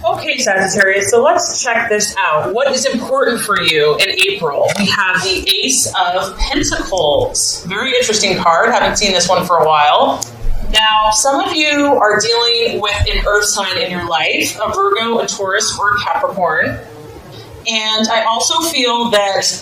Okay, Sagittarius, so let's check this out. What is important for you in April? We have the Ace of Pentacles. Very interesting card. Haven't seen this one for a while. Now, some of you are dealing with an earth sign in your life, a Virgo, a Taurus, or a Capricorn. And I also feel that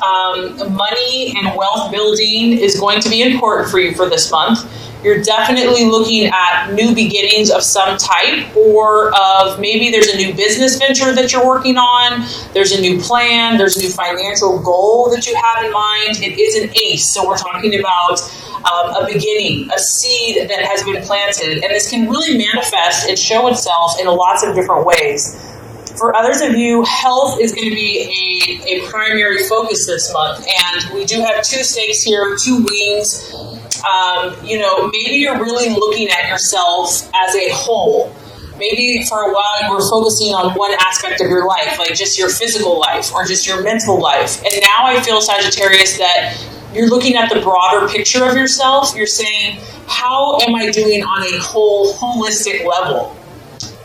money and wealth building is going to be important for you for this month. You're definitely looking at new beginnings of some type, or of maybe there's a new business venture that you're working on, there's a new plan, there's a new financial goal that you have in mind. It is an ace, so we're talking about a beginning, a seed that has been planted, and this can really manifest and show itself in lots of different ways. For others of you, health is going to be a primary focus this month, and we do have two stakes here, two wings. Maybe you're really looking at yourself as a whole. Maybe for a while you were focusing on one aspect of your life, like just your physical life or just your mental life. And now I feel, Sagittarius, that you're looking at the broader picture of yourself. You're saying, how am I doing on a whole, holistic level?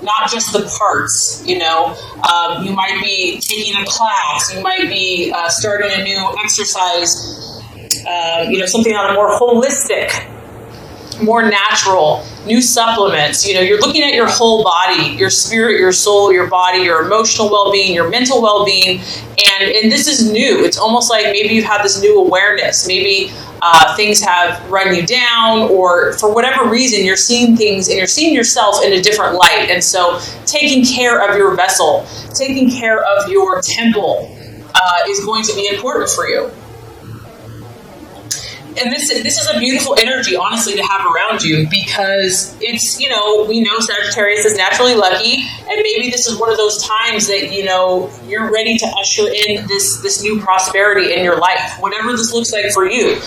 Not just the parts, you might be taking a class, you might be starting a new exercise, something on a more holistic, more natural, new supplements. You're looking at your whole body, your spirit, your soul, your body, your emotional well-being, your mental well-being. And this is new. It's almost like maybe you've had this new awareness. Maybe things have run you down, or for whatever reason, you're seeing things and you're seeing yourself in a different light. And so taking care of your vessel, taking care of your temple is going to be important for you. And this is a beautiful energy, honestly, to have around you, because it's, we know Sagittarius is naturally lucky, and maybe this is one of those times that, you're ready to usher in this new prosperity in your life, whatever this looks like for you.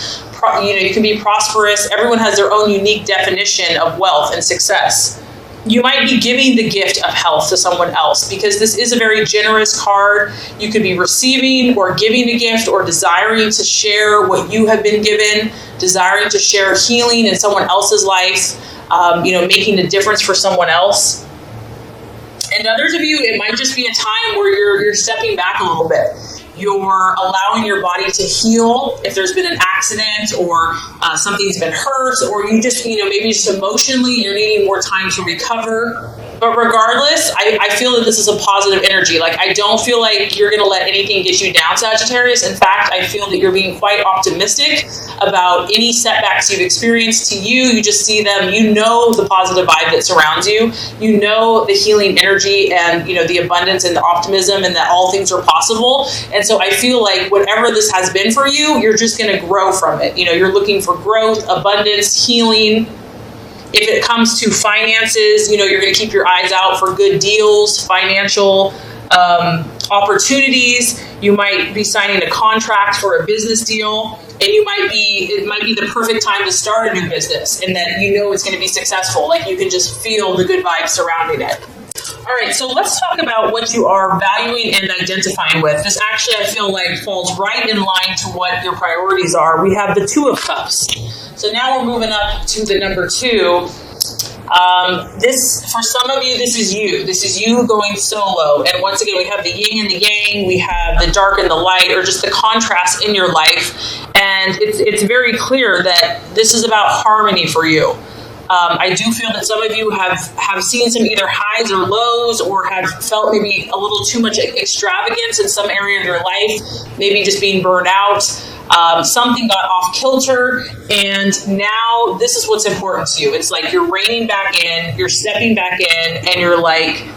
You can be prosperous. Everyone has their own unique definition of wealth and success. You might be giving the gift of health to someone else, because this is a very generous card. You could be receiving or giving a gift, or desiring to share what you have been given, desiring to share healing in someone else's life, making a difference for someone else. And others of you, it might just be a time where you're stepping back a little bit. You're allowing your body to heal if there's been an accident, or something's been hurt, or you just, maybe just emotionally you're needing more time to recover. But regardless, I feel that this is a positive energy. Like, I don't feel like you're going to let anything get you down, Sagittarius. In fact, I feel that you're being quite optimistic about any setbacks you've experienced. To you just see them, the positive vibe that surrounds you, the healing energy, and, the abundance and the optimism, and that all things are possible. And so I feel like whatever this has been for you, you're just going to grow from it. You're looking for growth, abundance, healing. If it comes to finances, you're going to keep your eyes out for good deals, financial opportunities. You might be signing a contract for a business deal, and it might be the perfect time to start a new business, and that it's going to be successful. Like, you can just feel the good vibes surrounding it. All right, so let's talk about what you are valuing and identifying with. This actually, I feel like, falls right in line to what your priorities are. We have the Two of Cups. So now we're moving up to the number 2. For some of you, this is you. This is you going solo. And once again, we have the yin and the yang. We have the dark and the light, or just the contrast in your life. And it's very clear that this is about harmony for you. I do feel that some of you have seen some either highs or lows, or have felt maybe a little too much extravagance in some area of your life, maybe just being burned out. Something got off kilter, and now this is what's important to you. It's like you're reining back in, you're stepping back in, and you're like,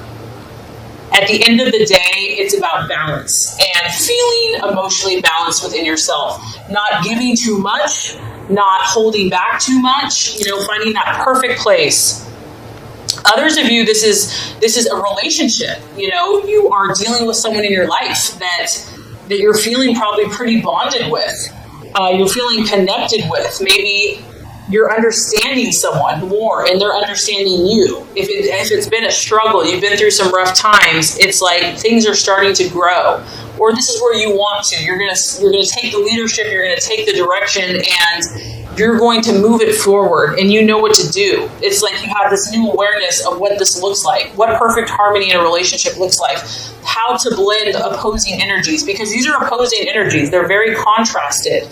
at the end of the day, it's about balance and feeling emotionally balanced within yourself. Not giving too much, not holding back too much, finding that perfect place. Others of you, this is a relationship. You are dealing with someone in your life that you're feeling probably pretty bonded with. You're feeling connected with. Maybe you're understanding someone more, and they're understanding you. If it's been a struggle, you've been through some rough times, it's like things are starting to grow. Or this is where you want to. You're gonna take the leadership. You're gonna take the direction, and you're going to move it forward and you know what to do. It's like you have this new awareness of what this looks like, what perfect harmony in a relationship looks like, how to blend opposing energies, because these are opposing energies. They're very contrasted.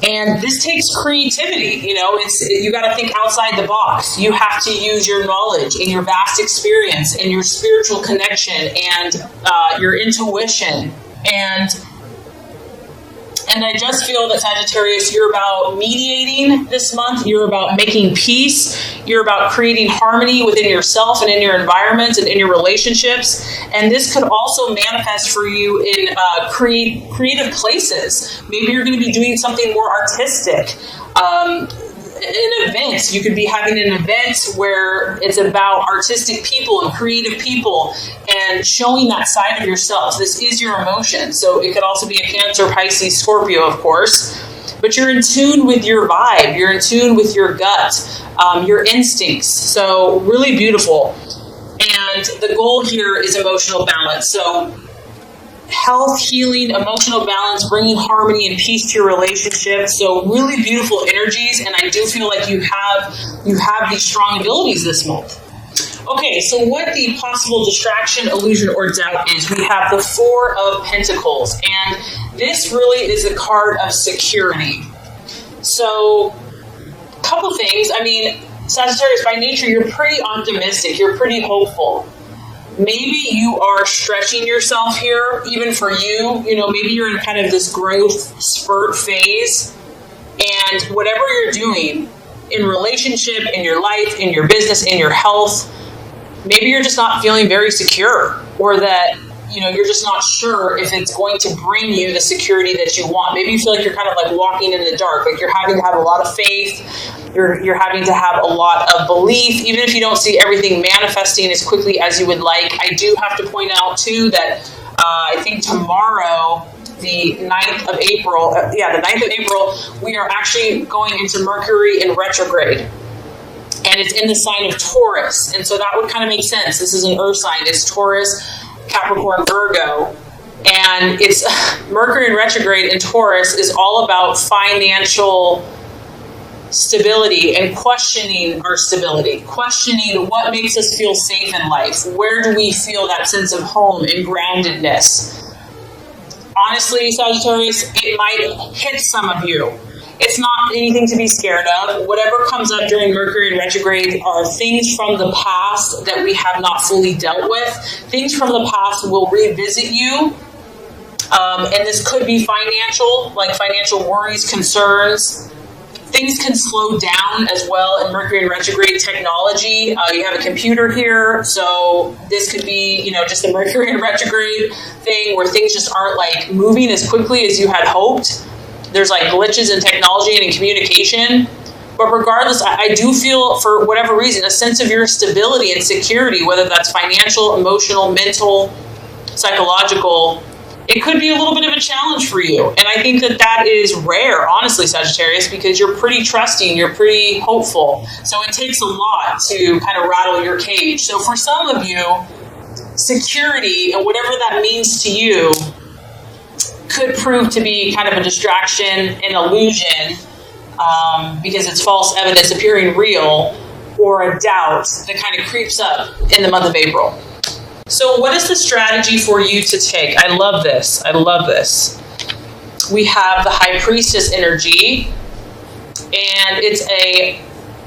And this takes creativity. You got to think outside the box. You have to use your knowledge and your vast experience and your spiritual connection and your intuition. And I just feel that, Sagittarius, you're about mediating this month. You're about making peace. You're about creating harmony within yourself and in your environment and in your relationships. And this could also manifest for you in creative places. Maybe you're going to be doing something more artistic. An event. You could be having an event where it's about artistic people and creative people and showing that side of yourself. This is your emotion. So it could also be a Cancer, Pisces, Scorpio, of course. But you're in tune with your vibe. You're in tune with your gut, your instincts. So really beautiful. And the goal here is emotional balance. So health, healing, emotional balance, bringing harmony and peace to your relationship. So really beautiful energies, and I do feel like you have these strong abilities this month. Okay, so what the possible distraction, illusion, or doubt is, we have the Four of Pentacles, and this really is a card of security. So, a couple things. I mean, Sagittarius, by nature, you're pretty optimistic. You're pretty hopeful. Maybe you are stretching yourself here, even for you. Maybe you're in kind of this growth spurt phase. And whatever you're doing in relationship, in your life, in your business, in your health, maybe you're just not feeling very secure, or that, you're just not sure if it's going to bring you the security that you want. Maybe you feel like you're kind of like walking in the dark, like you're having to have a lot of faith. You're having to have a lot of belief, even if you don't see everything manifesting as quickly as you would like. I do have to point out, too, that I think tomorrow, the 9th of April, the 9th of April, we are actually going into Mercury in retrograde. And it's in the sign of Taurus. And so that would kind of make sense. This is an earth sign. It's Taurus, Capricorn, Virgo. And it's Mercury in retrograde in Taurus is all about financial stability and questioning our stability, questioning what makes us feel safe in life. Where do we feel that sense of home and groundedness? Honestly, Sagittarius, it might hit some of you. It's not anything to be scared of. Whatever comes up during Mercury in retrograde are things from the past that we have not fully dealt with. Things from the past will revisit you. And this could be financial, like financial worries, concerns. Things can slow down as well in Mercury in retrograde. Technology, you have a computer here, so this could be, just a Mercury in retrograde thing where things just aren't like moving as quickly as you had hoped. There's like glitches in technology and in communication. But regardless, I do feel, for whatever reason, a sense of your stability and security, whether that's financial, emotional, mental, psychological. It could be a little bit of a challenge for you. And I think that is rare, honestly, Sagittarius, because you're pretty trusting, you're pretty hopeful. So it takes a lot to kind of rattle your cage. So for some of you, security and whatever that means to you could prove to be kind of a distraction, an illusion, because it's false evidence appearing real, or a doubt that kind of creeps up in the month of April. So what is the strategy for you to take? I love this. I love this. We have the High Priestess energy, and it's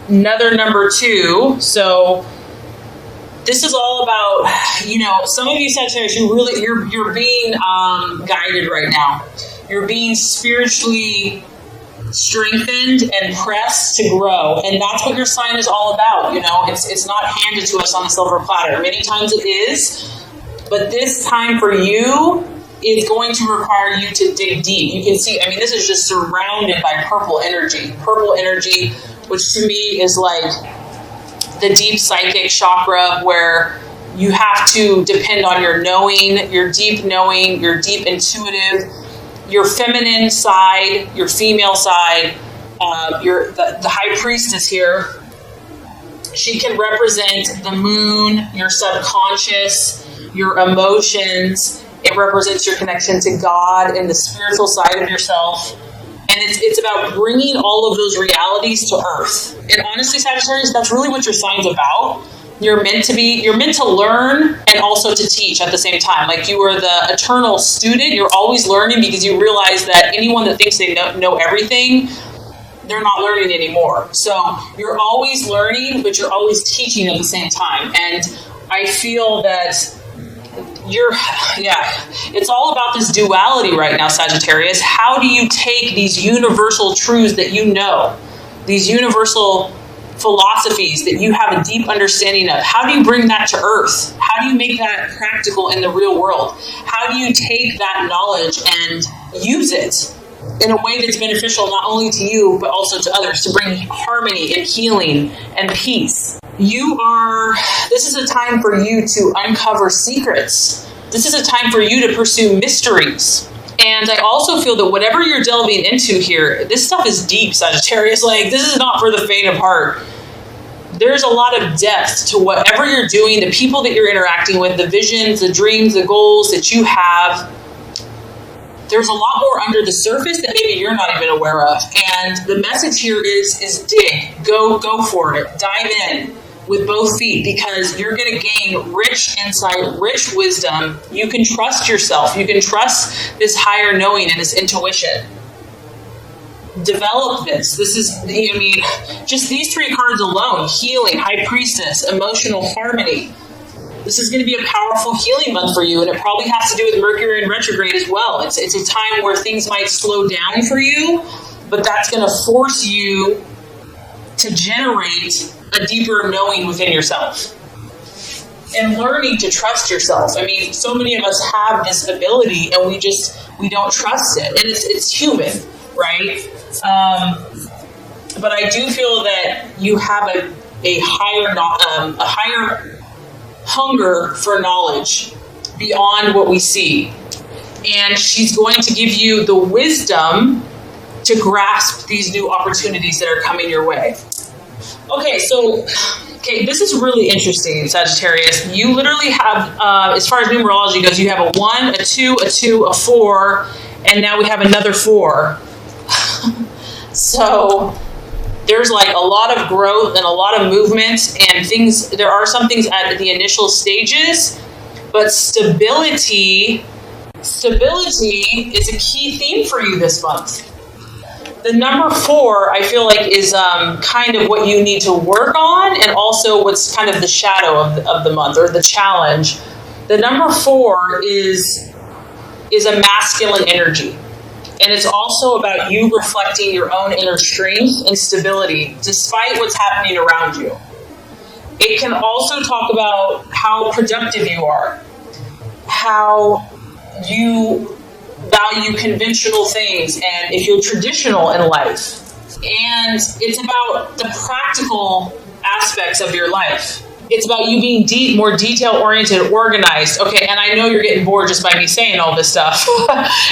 another number 2. So this is all about, some of you Sagittarius, you're being guided right now. You're being spiritually strengthened and pressed to grow, and that's what your sign is all about. It's not handed to us on a silver platter. Many times it is, but this time for you is going to require you to dig deep. You can see, this is just surrounded by purple energy, which to me is like the deep psychic chakra, where you have to depend on your knowing, your deep knowing, your deep intuitive, your feminine side, your female side. The High Priestess here, she can represent the moon, your subconscious, your emotions. It represents your connection to God and the spiritual side of yourself. And it's about bringing all of those realities to earth. And honestly, Sagittarius, that's really what your sign's about. You're meant to learn and also to teach at the same time. Like, you are the eternal student. You're always learning, because you realize that anyone that thinks they know everything, they're not learning anymore. So you're always learning, but you're always teaching at the same time. And I feel that it's all about this duality right now, Sagittarius. How do you take these universal truths that you know, these universal philosophies that you have a deep understanding of? How do you bring that to earth? How do you make that practical in the real world? How do you take that knowledge and use it in a way that's beneficial not only to you, but also to others, to bring harmony and healing and peace? This is a time for you to uncover secrets. This is a time for you to pursue mysteries. And I also feel that whatever you're delving into here, this stuff is deep, Sagittarius. Like, this is not for the faint of heart. There's a lot of depth to whatever you're doing, the people that you're interacting with, the visions, the dreams, the goals that you have. There's a lot more under the surface that maybe you're not even aware of. And the message here is dig. Go for it. Dive in with both feet, because you're going to gain rich insight, rich wisdom. You can trust yourself. You can trust this higher knowing and this intuition. Develop this. This is, just these three cards alone: healing, high priestess, emotional harmony. This is going to be a powerful healing month for you, and it probably has to do with Mercury in retrograde as well. It's a time where things might slow down for you, but that's going to force you to generate a deeper knowing within yourself and learning to trust yourself. So many of us have this ability, and we don't trust it, and it's human, right? But I do feel that you have a higher hunger for knowledge beyond what we see, and she's going to give you the wisdom to grasp these new opportunities that are coming your way. Okay, this is really interesting, Sagittarius. You literally have, as far as numerology goes, you have a 1, a 2, a 2, a 4, and now we have another 4. So there's like a lot of growth and a lot of movement and things. There are some things at the initial stages, but stability is a key theme for you this month. The number 4, I feel like, is kind of what you need to work on, and also what's kind of the shadow of the month, or the challenge. The number 4 is a masculine energy. And it's also about you reflecting your own inner strength and stability, despite what's happening around you. It can also talk about how productive you are, how you value conventional things, and if you're traditional in life. And it's about the practical aspects of your life. It's about you being more detail-oriented, organized. Okay, and I know you're getting bored just by me saying all this stuff.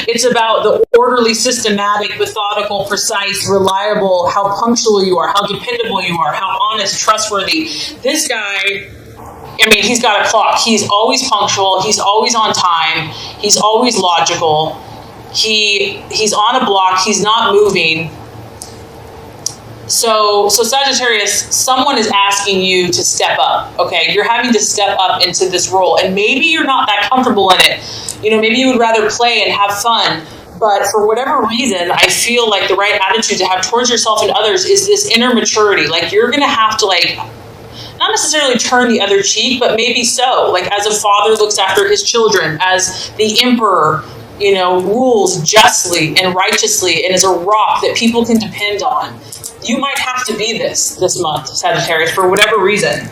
It's about the orderly, systematic, methodical, precise, reliable, how punctual you are, how dependable you are, how honest, trustworthy. This guy, he's got a clock. He's always punctual. He's always on time. He's always logical. He's on a block. He's not moving. So Sagittarius, someone is asking you to step up, okay? You're having to step up into this role, and maybe you're not that comfortable in it. Maybe you would rather play and have fun, but for whatever reason, I feel like the right attitude to have towards yourself and others is this inner maturity. Like, you're going to have to, not necessarily turn the other cheek, but maybe so. Like, as a father looks after his children, as the emperor, rules justly and righteously and is a rock that people can depend on. You might have to be this month, Sagittarius, for whatever reason.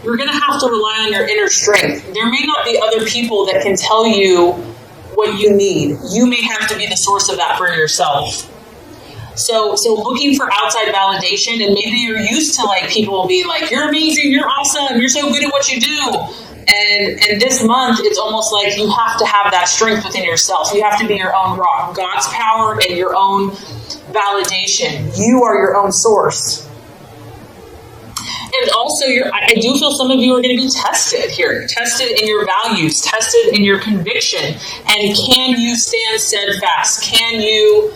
You're going to have to rely on your inner strength. There may not be other people that can tell you what you need. You may have to be the source of that for yourself. So looking for outside validation, and maybe you're used to people being like, you're amazing, you're awesome, you're so good at what you do. And this month, it's almost like you have to have that strength within yourself. You have to be your own rock. God's power and your own validation. You are your own source. And also, I do feel some of you are going to be tested here. Tested in your values. Tested in your conviction. And can you stand steadfast? Can you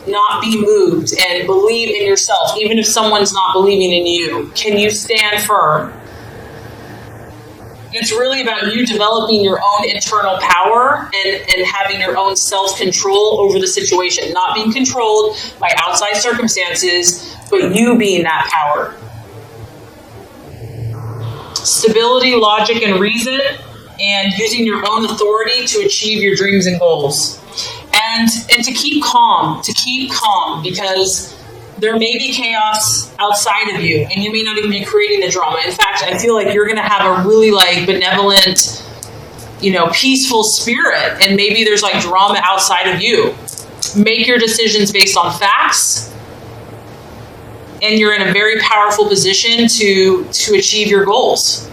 not be moved and believe in yourself, even if someone's not believing in you? Can you stand firm? It's really about you developing your own internal power and having your own self-control over the situation, not being controlled by outside circumstances, but you being that power. Stability, logic, and reason, and using your own authority to achieve your dreams and goals. And to keep calm, because there may be chaos outside of you, and you may not even be creating the drama. In fact, I feel like you're going to have a really benevolent, peaceful spirit, and maybe there's drama outside of you. Make your decisions based on facts, and you're in a very powerful position to achieve your goals.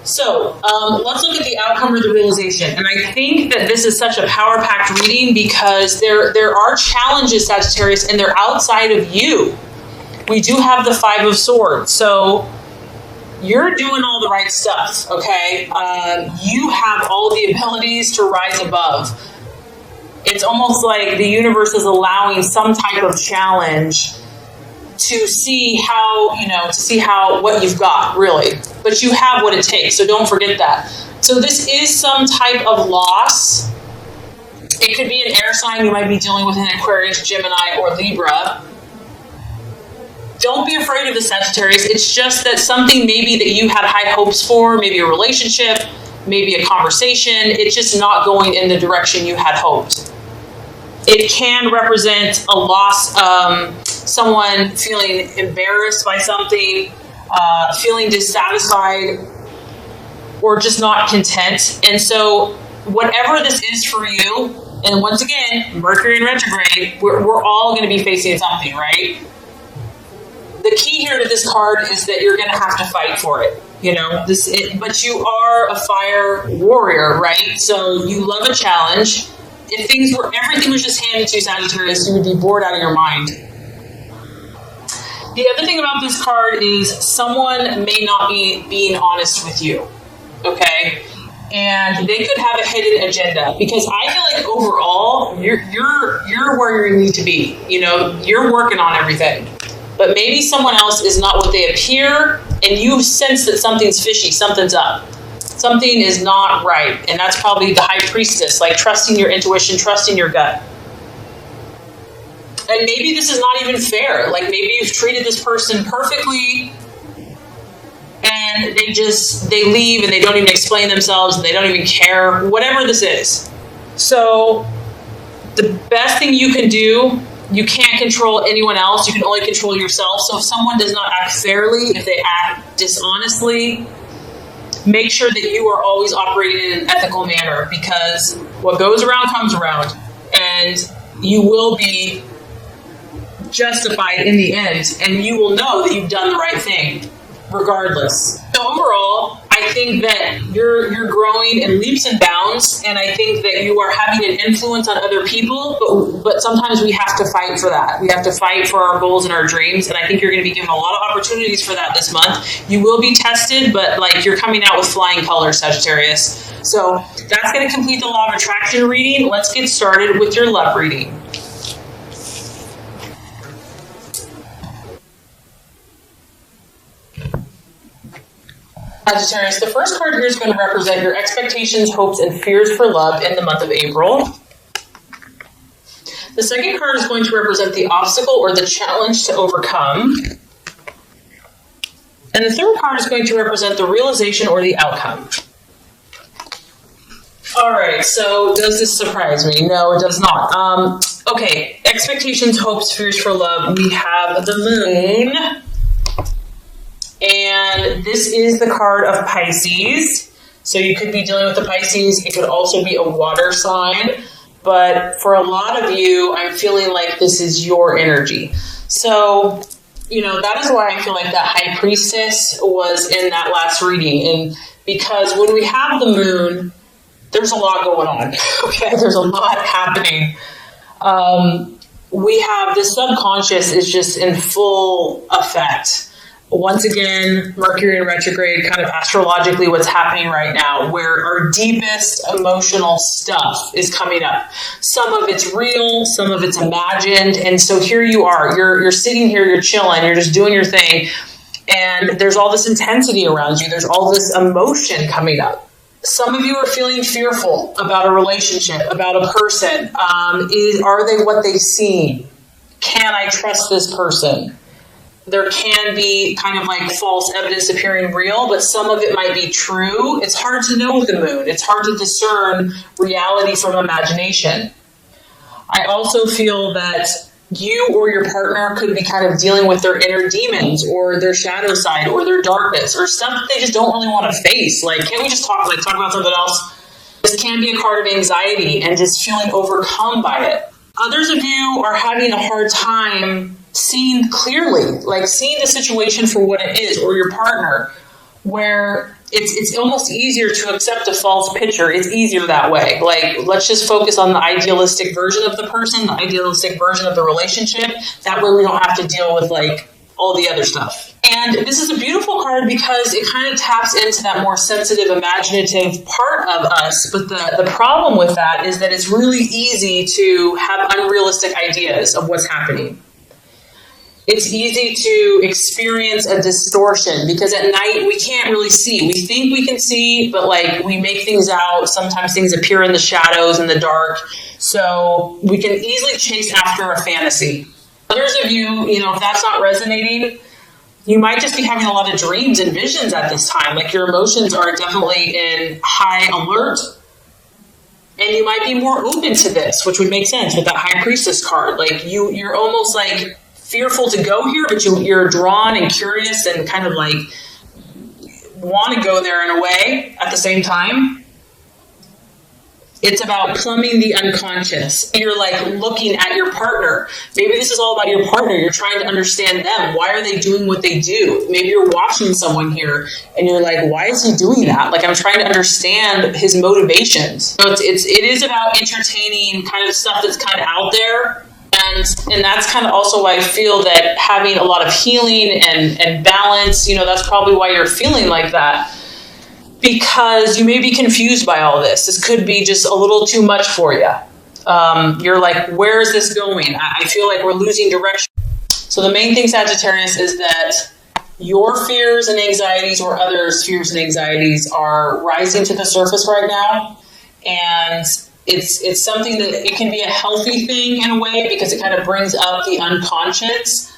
So let's look at the outcome or the realization. And I think that this is such a power-packed reading because there are challenges, Sagittarius, and they're outside of you. We do have the Five of Swords. So you're doing all the right stuff, okay? You have all the abilities to rise above. It's almost like the universe is allowing some type of challenge to see how what you've got, really. But you have what it takes, so don't forget that. So this is some type of loss. It could be an air sign. You might be dealing with an Aquarius, Gemini, or Libra. Don't be afraid of the Sagittarius. It's just that something maybe that you had high hopes for, maybe a relationship, maybe a conversation, it's just not going in the direction you had hoped. It can represent a loss, someone feeling embarrassed by something, feeling dissatisfied, or just not content. And so whatever this is for you, and once again, Mercury in retrograde, we're all going to be facing something, right? The key here to this card is that you're going to have to fight for it. But you are a fire warrior, right? So you love a challenge. If everything was just handed to you, Sagittarius, you would be bored out of your mind. The other thing about this card is someone may not be being honest with you, okay? And they could have a hidden agenda, because I feel like overall you're where you need to be. You're working on everything, but maybe someone else is not what they appear, and you sense that something's fishy, something's up. Something is not right, and that's probably the High Priestess, trusting your intuition, trusting your gut. And maybe this is not even fair. Maybe you've treated this person perfectly, and they leave and they don't even explain themselves and they don't even care, whatever this is. So the best thing you can do, you can't control anyone else, you can only control yourself. So if someone does not act fairly, if they act dishonestly, make sure that you are always operating in an ethical manner, because what goes around comes around, and you will be justified in the end, and you will know that you've done the right thing regardless. So overall, I think that you're growing in leaps and bounds, and I think that you are having an influence on other people, but sometimes we have to fight for that. We have to fight for our goals and our dreams, and I think you're going to be given a lot of opportunities for that this month. You will be tested, but you're coming out with flying colors, Sagittarius. So that's going to complete the Law of Attraction reading. Let's get started with your love reading. Sagittarius, the first card here is going to represent your expectations, hopes, and fears for love in the month of April. The second card is going to represent the obstacle or the challenge to overcome. And the third card is going to represent the realization or the outcome. All right, so does this surprise me? No, it does not. Okay, expectations, hopes, fears for love. We have the moon. And this is the card of Pisces. So you could be dealing with the Pisces. It could also be a water sign. But for a lot of you, I'm feeling like this is your energy. So, that is why I feel like that High Priestess was in that last reading. And because when we have the moon, there's a lot going on. Okay, there's a lot happening. We have the subconscious is just in full effect. Once again, Mercury in retrograde, kind of astrologically what's happening right now, where our deepest emotional stuff is coming up. Some of it's real, some of it's imagined. And so here you are, you're sitting here, you're chilling, you're just doing your thing. And there's all this intensity around you. There's all this emotion coming up. Some of you are feeling fearful about a relationship, about a person. Are they what they seem? Can I trust this person? There can be kind of like false evidence appearing real, but some of it might be true. It's hard to know with the moon. It's hard to discern reality from imagination. I also feel that you or your partner could be kind of dealing with their inner demons or their shadow side or their darkness or stuff that they just don't really want to face. Like, can't we just talk about something else? This can be a card of anxiety and just feeling overcome by it. Others of you are having a hard time seeing clearly, like seeing the situation for what it is, or your partner, where it's almost easier to accept a false picture. It's easier that way. Like, let's just focus on the idealistic version of the person, the idealistic version of the relationship. That way we don't have to deal with like all the other stuff. And this is a beautiful card because it kind of taps into that more sensitive, imaginative part of us. But the problem with that is that it's really easy to have unrealistic ideas of what's happening. It's easy to experience a distortion because at night we can't really see. We think we can see, but like we make things out. Sometimes things appear in the shadows, in the dark. So we can easily chase after a fantasy. Others of you, if that's not resonating, you might just be having a lot of dreams and visions at this time. Like your emotions are definitely in high alert. And you might be more open to this, which would make sense with that High Priestess card. Like you're almost like fearful to go here, but you're drawn and curious and kind of like want to go there in a way at the same time. It's about plumbing the unconscious. You're like looking at your partner. Maybe this is all about your partner. You're trying to understand them. Why are they doing what they do? Maybe you're watching someone here and you're like, why is he doing that? Like, I'm trying to understand his motivations. So it is about entertaining kind of stuff that's kind of out there. And that's kind of also why I feel that having a lot of healing and balance, that's probably why you're feeling like that. Because you may be confused by all this. This could be just a little too much for you. You're like, where is this going? I feel like we're losing direction. So the main thing, Sagittarius, is that your fears and anxieties or others' fears and anxieties are rising to the surface right now. And it's something that it can be a healthy thing in a way because it kind of brings up the unconscious,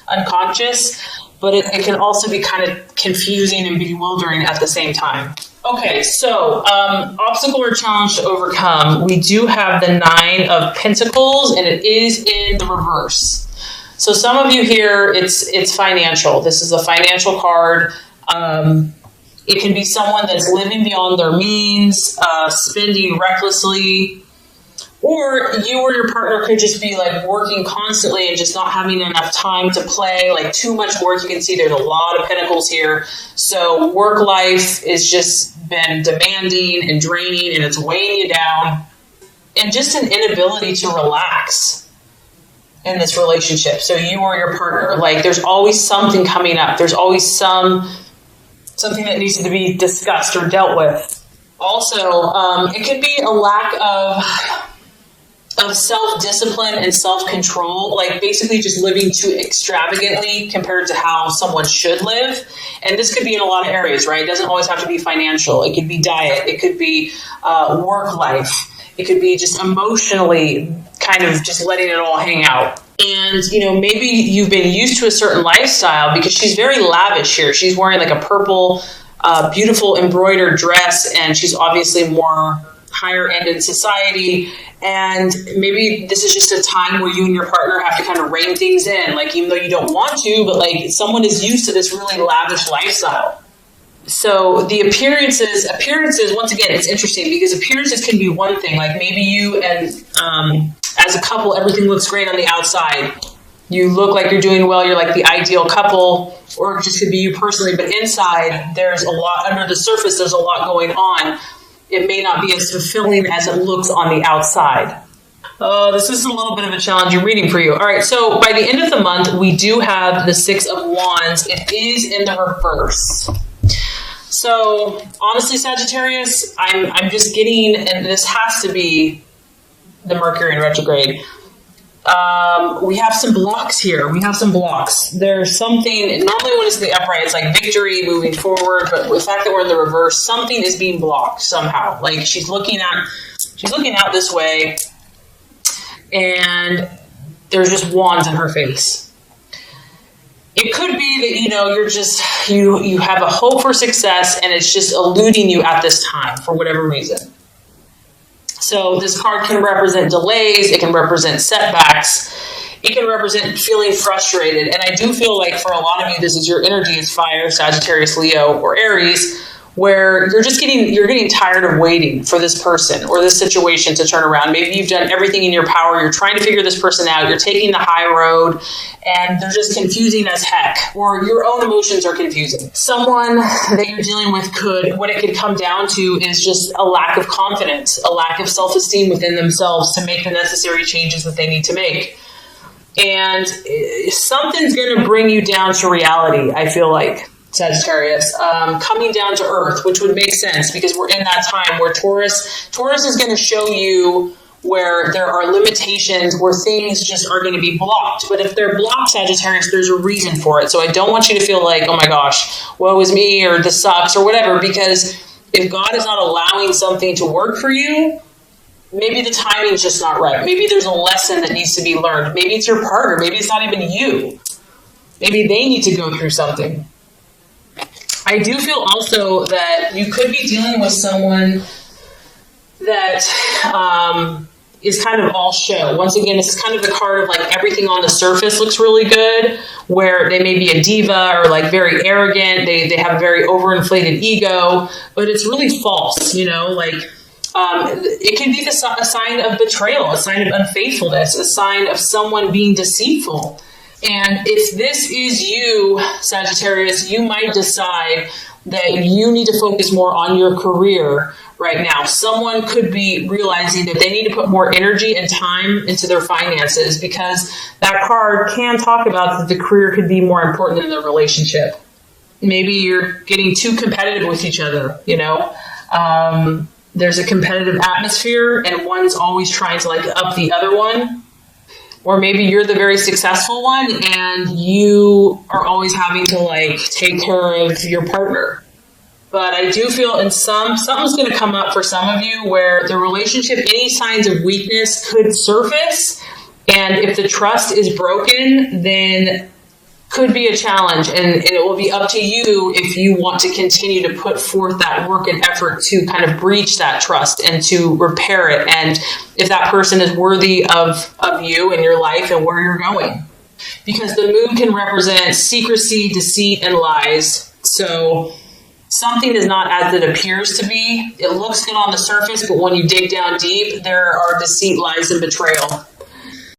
but it can also be kind of confusing and bewildering at the same time. Okay, so obstacle or challenge to overcome. We do have the 9 of Pentacles, and it is in the reverse. So some of you here, it's financial. This is a financial card. It can be someone that's living beyond their means, spending recklessly, or you or your partner could just be like working constantly and just not having enough time to play, like too much work. You can see there's a lot of pentacles here. So work life is just been demanding and draining and it's weighing you down. And just an inability to relax in this relationship. So you or your partner, like there's always something coming up. There's always something that needs to be discussed or dealt with. Also, it could be a lack of self-discipline and self-control, like basically just living too extravagantly compared to how someone should live. And this could be in a lot of areas, right? It doesn't always have to be financial. It could be diet. It could be work life. It could be just emotionally kind of just letting it all hang out. And, maybe you've been used to a certain lifestyle because she's very lavish here. She's wearing like a purple, beautiful embroidered dress, and she's obviously more higher end in society. And maybe this is just a time where you and your partner have to kind of rein things in, like even though you don't want to, but like someone is used to this really lavish lifestyle. So the appearances, once again, it's interesting because appearances can be one thing. Like maybe you and as a couple, everything looks great on the outside. You look like you're doing well. You're like the ideal couple, or it just could be you personally. But inside, there's a lot under the surface. There's a lot going on. It may not be as fulfilling as it looks on the outside. Oh, this is a little bit of a challenging reading for you. All right, so by the end of the month, we do have the Six of Wands. It is in the reverse. So honestly, Sagittarius, I'm just getting, and this has to be the Mercury in retrograde. We have some blocks here. We have some blocks. There's something, normally when it's in the upright, it's like victory, moving forward, but the fact that we're in the reverse, something is being blocked somehow. Like she's looking out this way, and there's just wands in her face. It could be that, you're just, you have a hope for success, and it's just eluding you at this time for whatever reason. So this card can represent delays, it can represent setbacks, it can represent feeling frustrated. And I do feel like for a lot of you, this is your energy is fire, Sagittarius, Leo, or Aries, where you're getting tired of waiting for this person or this situation to turn around. Maybe you've done everything in your power. You're trying to figure this person out. You're taking the high road, and they're just confusing as heck, or your own emotions are confusing. Someone that you're dealing with what it could come down to is just a lack of confidence, a lack of self-esteem within themselves to make the necessary changes that they need to make. And something's going to bring you down to reality, I feel like. Sagittarius, coming down to earth, which would make sense because we're in that time where Taurus is going to show you where there are limitations, where things just are going to be blocked. But if they're blocked, Sagittarius, there's a reason for it. So I don't want you to feel like, oh my gosh, woe is me, or this sucks, or whatever, because if God is not allowing something to work for you, maybe the timing's just not right. Maybe there's a lesson that needs to be learned. Maybe it's your partner. Maybe it's not even you. Maybe they need to go through something. I do feel also that you could be dealing with someone that is kind of all show. Once again, it's kind of the card of like everything on the surface looks really good, where they may be a diva or like very arrogant. They have a very overinflated ego, but it's really false, it can be a sign of betrayal, a sign of unfaithfulness, a sign of someone being deceitful. And if this is you, Sagittarius, you might decide that you need to focus more on your career right now. Someone could be realizing that they need to put more energy and time into their finances, because that card can talk about that the career could be more important than the relationship. Maybe you're getting too competitive with each other, There's a competitive atmosphere and one's always trying to up the other one. Or maybe you're the very successful one and you are always having to take care of your partner. But I do feel something's going to come up for some of you where the relationship, any signs of weakness could surface. And if the trust is broken, then could be a challenge. And it will be up to you if you want to continue to put forth that work and effort to kind of breach that trust and to repair it. And if that person is worthy of you and your life and where you're going. Because the moon can represent secrecy, deceit, and lies. So something is not as it appears to be. It looks good on the surface, but when you dig down deep, there are deceit, lies, and betrayal.